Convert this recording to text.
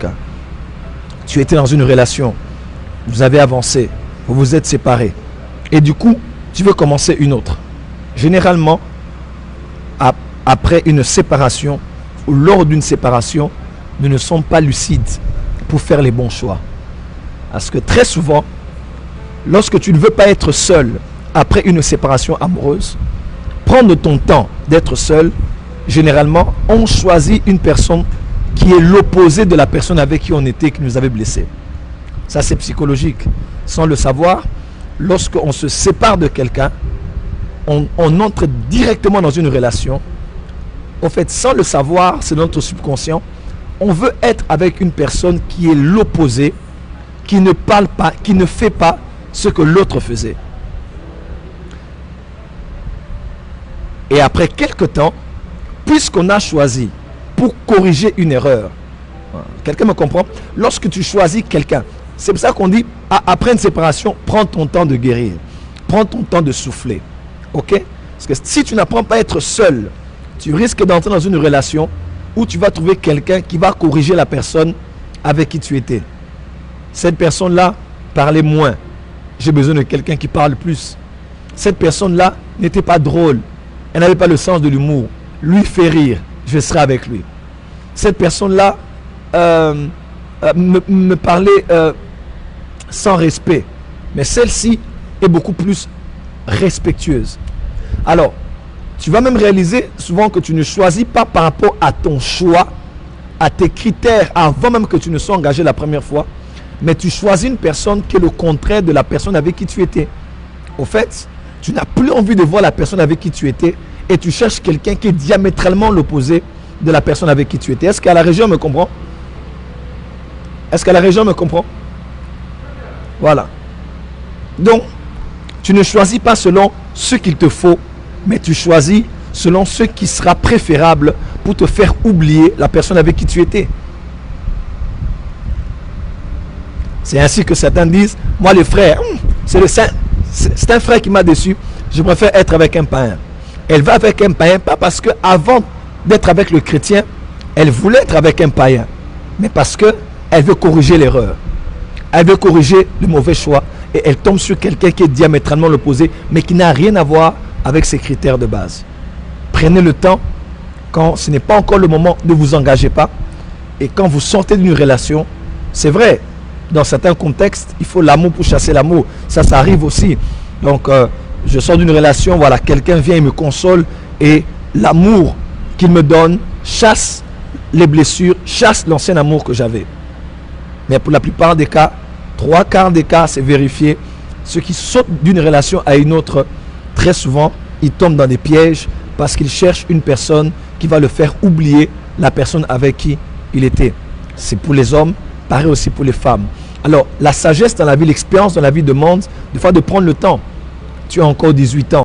quelqu'un. Tu étais dans une relation, vous avez avancé, vous vous êtes séparés. Et du coup, tu veux commencer une autre. Généralement, après une séparation ou lors d'une séparation, nous ne sommes pas lucides pour faire les bons choix. Parce que très souvent, lorsque tu ne veux pas être seul après une séparation amoureuse, prendre ton temps d'être seul, généralement, on choisit une personne qui est l'opposé de la personne avec qui on était, qui nous avait blessés. Ça, c'est psychologique. Sans le savoir, lorsqu'on se sépare de quelqu'un, on entre directement dans une relation. En fait, sans le savoir, c'est notre subconscient. On veut être avec une personne qui est l'opposé, qui ne parle pas, qui ne fait pas ce que l'autre faisait. Et après quelque temps, puisqu'on a choisi pour corriger une erreur, quelqu'un me comprend? Lorsque tu choisis quelqu'un, c'est pour ça qu'on dit, après une séparation, prends ton temps de guérir, prends ton temps de souffler. Ok? Parce que si tu n'apprends pas à être seul, tu risques d'entrer dans une relation où tu vas trouver quelqu'un qui va corriger la personne avec qui tu étais. Cette personne-là parlait moins. J'ai besoin de quelqu'un qui parle plus. Cette personne-là n'était pas drôle. Elle n'avait pas le sens de l'humour. Lui fait rire. Je serai avec lui. Cette personne-là me parlait sans respect. Mais celle-ci est beaucoup plus respectueuse. Alors, tu vas même réaliser souvent que tu ne choisis pas par rapport à ton choix, à tes critères, avant même que tu ne sois engagé la première fois, mais tu choisis une personne qui est le contraire de la personne avec qui tu étais. Au fait, tu n'as plus envie de voir la personne avec qui tu étais et tu cherches quelqu'un qui est diamétralement l'opposé de la personne avec qui tu étais. Est-ce qu'à la région me comprend? Est-ce qu'à la région me comprend? Voilà. Donc, tu ne choisis pas selon ce qu'il te faut, mais tu choisis selon ce qui sera préférable pour te faire oublier la personne avec qui tu étais. C'est ainsi que certains disent, moi le frère, c'est un frère qui m'a déçu, je préfère être avec un païen. Elle va avec un païen, pas parce que avant d'être avec le chrétien, elle voulait être avec un païen, mais parce que elle veut corriger l'erreur. Elle veut corriger le mauvais choix et elle tombe sur quelqu'un qui est diamétralement l'opposé, mais qui n'a rien à voir avec ses critères de base. Prenez le temps, quand ce n'est pas encore le moment, ne vous engagez pas. Et quand vous sortez d'une relation, c'est vrai, dans certains contextes, il faut l'amour pour chasser l'amour. Ça arrive aussi. Donc, je sors d'une relation, voilà, quelqu'un vient et me console et l'amour qu'il me donne chasse les blessures, chasse l'ancien amour que j'avais. Mais pour la plupart des cas, 3/4 des cas, c'est vérifié. Ceux qui sautent d'une relation à une autre, très souvent, ils tombent dans des pièges parce qu'ils cherchent une personne qui va le faire oublier la personne avec qui il était. C'est pour les hommes, pareil aussi pour les femmes. Alors, la sagesse dans la vie, l'expérience dans la vie demande des fois de prendre le temps. Tu as encore 18 ans.